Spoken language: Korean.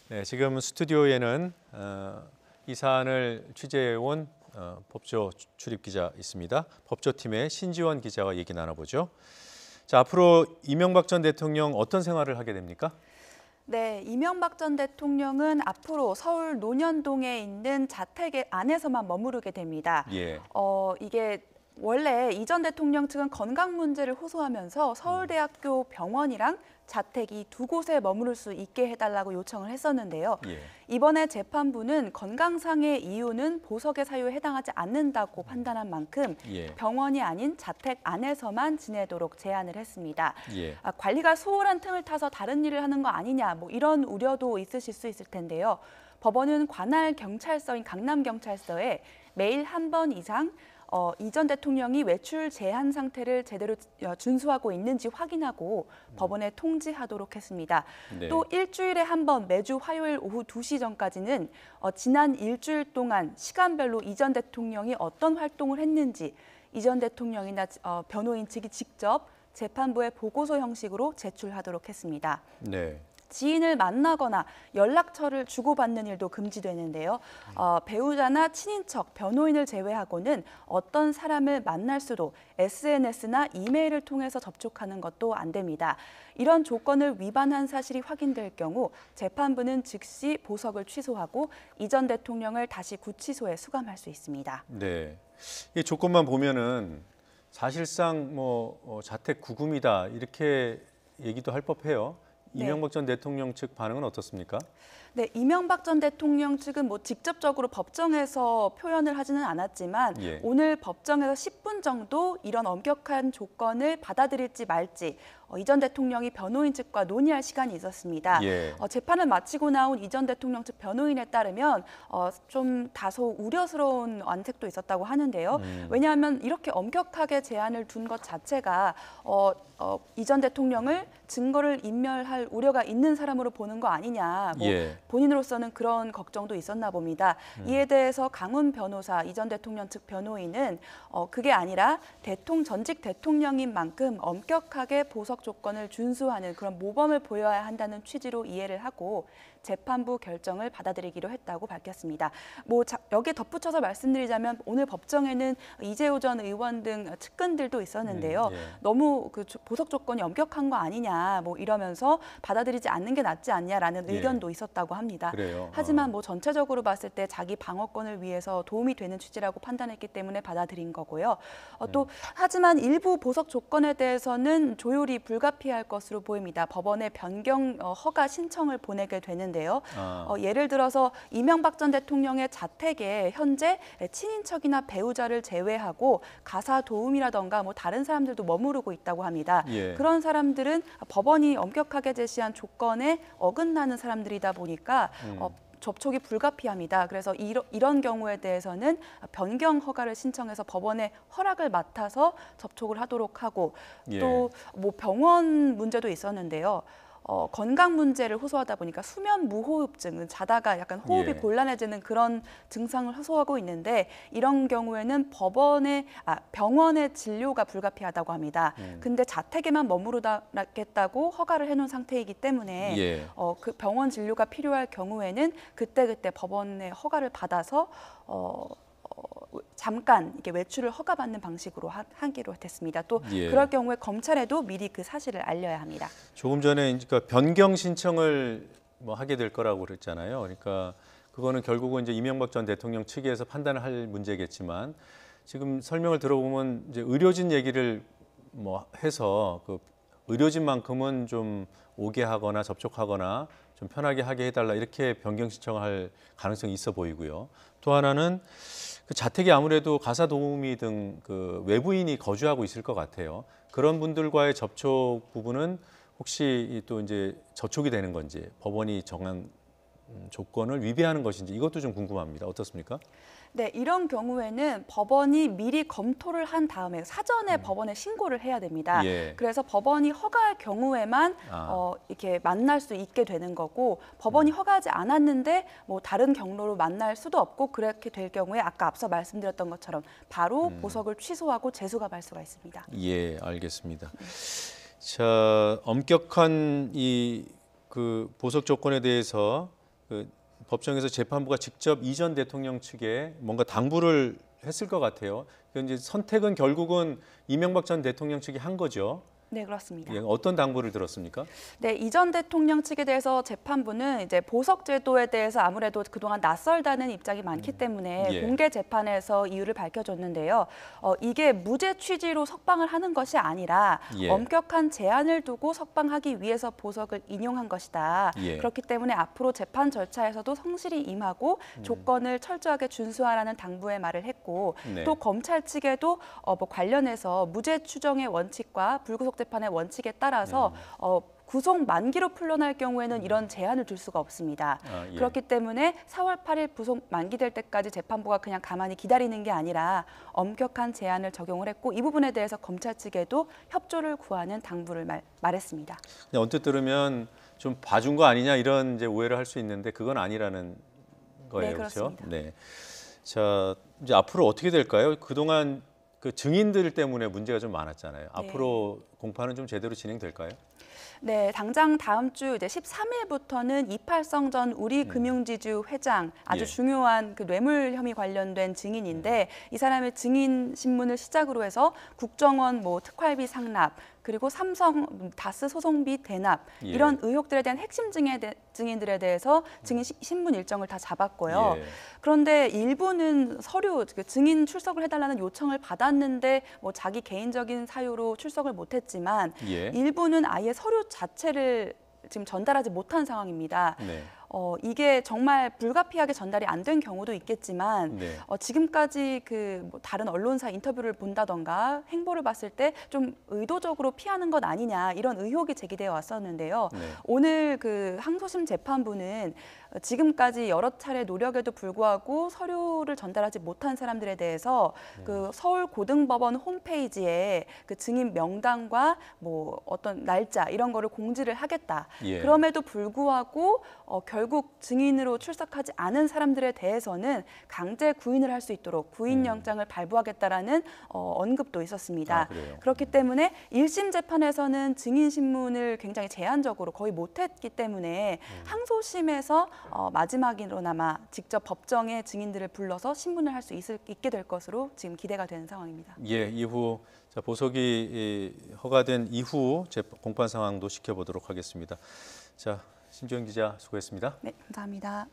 네, 지금 스튜디오에는 이 사안을 취재해온 법조 출입 기자 있습니다. 법조팀의 신지원 기자와 얘기 나눠보죠. 자, 앞으로 이명박 전 대통령 어떤 생활을 하게 됩니까? 네, 이명박 전 대통령은 앞으로 서울 논현동에 있는 자택 안에서만 머무르게 됩니다. 예. 이게 원래 이 전 대통령 측은 건강 문제를 호소하면서 서울대학교 병원이랑 자택이 두 곳에 머무를 수 있게 해달라고 요청을 했었는데요. 예. 이번에 재판부는 건강상의 이유는 보석의 사유에 해당하지 않는다고 판단한 만큼 예. 병원이 아닌 자택 안에서만 지내도록 제안을 했습니다. 예. 관리가 소홀한 틈을 타서 다른 일을 하는 거 아니냐, 이런 우려도 있으실 수 있을 텐데요. 법원은 관할 경찰서인 강남경찰서에 매일 한 번 이상 이 전 대통령이 외출 제한 상태를 제대로 준수하고 있는지 확인하고 법원에 통지하도록 했습니다. 네. 또 일주일에 한 번 매주 화요일 오후 2시 전까지는 지난 일주일 동안 시간별로 이 전 대통령이 어떤 활동을 했는지 이 전 대통령이나 변호인 측이 직접 재판부에 보고서 형식으로 제출하도록 했습니다. 네. 지인을 만나거나 연락처를 주고받는 일도 금지되는데요. 배우자나 친인척, 변호인을 제외하고는 어떤 사람을 만날 수도 SNS나 이메일을 통해서 접촉하는 것도 안 됩니다. 이런 조건을 위반한 사실이 확인될 경우 재판부는 즉시 보석을 취소하고 이 전 대통령을 다시 구치소에 수감할 수 있습니다. 네. 이 조건만 보면은 사실상 자택 구금이다 이렇게 얘기도 할 법해요. 이명박 전 대통령 측 반응은 어떻습니까? 네, 이명박 전 대통령 측은 직접적으로 법정에서 표현을 하지는 않았지만 예. 오늘 법정에서 10분 정도 이런 엄격한 조건을 받아들일지 말지 이 전 대통령이 변호인 측과 논의할 시간이 있었습니다. 예. 재판을 마치고 나온 이 전 대통령 측 변호인에 따르면 좀 다소 우려스러운 안색도 있었다고 하는데요. 왜냐하면 이렇게 엄격하게 제한을 둔 것 자체가 이 전 대통령을 증거를 인멸할 우려가 있는 사람으로 보는 거 아니냐. 예. 본인으로서는 그런 걱정도 있었나 봅니다. 이에 대해서 강훈 변호사, 이 전 대통령 측 변호인은 그게 아니라 전직 대통령인 만큼 엄격하게 보석 조건을 준수하는 그런 모범을 보여야 한다는 취지로 이해를 하고 재판부 결정을 받아들이기로 했다고 밝혔습니다. 여기에 덧붙여서 말씀드리자면 오늘 법정에는 이재호 전 의원 등 측근들도 있었는데요. 예. 너무 그 보석 조건이 엄격한 거 아니냐, 이러면서 받아들이지 않는 게 낫지 않냐라는 의견도 있었다고 합니다. 그래요. 하지만 전체적으로 봤을 때 자기 방어권을 위해서 도움이 되는 취지라고 판단했기 때문에 받아들인 거고요. 또 하지만 일부 보석 조건에 대해서는 조율이 불가피할 것으로 보입니다. 법원에 변경 허가 신청을 보내게 되는데요. 예를 들어서 이명박 전 대통령의 자택에 현재 친인척이나 배우자를 제외하고 가사 도움이라던가 다른 사람들도 머무르고 있다고 합니다. 예. 그런 사람들은 법원이 엄격하게 제시한 조건에 어긋나는 사람들이다 보니까 접촉이 불가피합니다. 그래서 이런 경우에 대해서는 변경 허가를 신청해서 법원의 허락을 맡아서 접촉을 하도록 하고 예. 또 병원 문제도 있었는데요. 건강 문제를 호소하다 보니까 수면 무호흡증, 자다가 약간 호흡이 예. 곤란해지는 그런 증상을 호소하고 있는데 이런 경우에는 병원의 진료가 불가피하다고 합니다. 근데 자택에만 머무르겠다고 허가를 해놓은 상태이기 때문에 예. 그 병원 진료가 필요할 경우에는 그때그때 법원의 허가를 받아서 잠깐 이렇게 외출을 허가받는 방식으로 하기로 했습니다. 또 예. 그럴 경우에 검찰에도 미리 그 사실을 알려야 합니다. 조금 전에 그러니까 변경 신청을 하게 될 거라고 그랬잖아요. 그러니까 그거는 결국은 이제 이명박 전 대통령 측에서 판단을 할 문제겠지만 지금 설명을 들어보면 이제 의료진 얘기를 해서 그 의료진만큼은 좀 오게 하거나 접촉하거나 좀 편하게 하게 해달라 이렇게 변경 신청할 가능성이 있어 보이고요. 또 하나는 그 자택에 아무래도 가사 도우미 등 그 외부인이 거주하고 있을 것 같아요. 그런 분들과의 접촉 부분은 혹시 또 이제 저촉이 되는 건지 법원이 정한 조건을 위배하는 것인지 이것도 좀 궁금합니다. 어떻습니까? 네, 이런 경우에는 법원이 미리 검토를 한 다음에 사전에 법원에 신고를 해야 됩니다. 예. 그래서 법원이 허가할 경우에만 이렇게 만날 수 있게 되는 거고 법원이 허가하지 않았는데 다른 경로로 만날 수도 없고 그렇게 될 경우에 아까 앞서 말씀드렸던 것처럼 바로 보석을 취소하고 재수감할 수가 있습니다. 예, 알겠습니다. 자, 엄격한 그 보석 조건에 대해서 그 법정에서 재판부가 직접 이 전 대통령 측에 뭔가 당부를 했을 것 같아요. 이제 선택은 결국은 이명박 전 대통령 측이 한 거죠. 네, 그렇습니다. 예, 어떤 당부를 들었습니까? 네, 이전 대통령 측에 대해서 재판부는 이제 보석 제도에 대해서 아무래도 그동안 낯설다는 입장이 많기 때문에 예. 공개 재판에서 이유를 밝혀줬는데요. 이게 무죄 취지로 석방을 하는 것이 아니라 예. 엄격한 제한을 두고 석방하기 위해서 보석을 인용한 것이다. 예. 그렇기 때문에 앞으로 재판 절차에서도 성실히 임하고 조건을 철저하게 준수하라는 당부의 말을 했고 네. 또 검찰 측에도 뭐 관련해서 무죄 추정의 원칙과 불구속 재판의 원칙에 따라서 구속 만기로 풀려날 경우에는 이런 제한을 둘 수가 없습니다. 아, 예. 그렇기 때문에 4월 8일 구속 만기될 때까지 재판부가 그냥 가만히 기다리는 게 아니라 엄격한 제한을 적용을 했고 이 부분에 대해서 검찰 측에도 협조를 구하는 당부를 말했습니다. 그냥 언뜻 들으면 좀 봐준 거 아니냐 이런 이제 오해를 할 수 있는데 그건 아니라는 거예요, 네, 그렇죠? 그렇습니다. 네. 자, 이제 앞으로 어떻게 될까요? 그동안 그 증인들 때문에 문제가 좀 많았잖아요. 앞으로 공판은 좀 제대로 진행될까요? 네, 당장 다음 주 이제 13일부터는 이팔성 전 우리금융지주 회장 아주 예. 중요한 그 뇌물 혐의 관련된 증인인데 이 사람의 증인 신문을 시작으로 해서 국정원 뭐 특활비 상납 그리고 삼성 다스 소송비 대납 예. 이런 의혹들에 대한 핵심 증인들에 대해서 증인 신문 일정을 다 잡았고요. 예. 그런데 일부는 서류 그 증인 출석을 해달라는 요청을 받았는데 뭐 자기 개인적인 사유로 출석을 못했지만 예. 일부는 아예 서류 자체를 지금 전달하지 못한 상황입니다. 네. 이게 정말 불가피하게 전달이 안 된 경우도 있겠지만 네. 지금까지 뭐 다른 언론사 인터뷰를 본다던가 행보를 봤을 때 좀 의도적으로 피하는 것 아니냐 이런 의혹이 제기되어 왔었는데요. 네. 오늘 그 항소심 재판부는 지금까지 여러 차례 노력에도 불구하고 서류를 전달하지 못한 사람들에 대해서 그 서울고등법원 홈페이지에 그 증인 명단과 뭐 어떤 날짜 이런 거를 공지를 하겠다. 예. 그럼에도 불구하고 결국 증인으로 출석하지 않은 사람들에 대해서는 강제 구인을 할 수 있도록 구인영장을 발부하겠다라는 언급도 있었습니다. 아, 그래요? 그렇기 때문에 1심 재판에서는 증인 신문을 굉장히 제한적으로 거의 못했기 때문에 항소심에서 마지막으로나마 직접 법정에 증인들을 불러서 신문을 할 수 있게 될 것으로 지금 기대가 되는 상황입니다. 예, 이후 자, 보석이 허가된 이후 공판 상황도 지켜보도록 하겠습니다. 자, 신주영 기자 수고했습니다. 네, 감사합니다.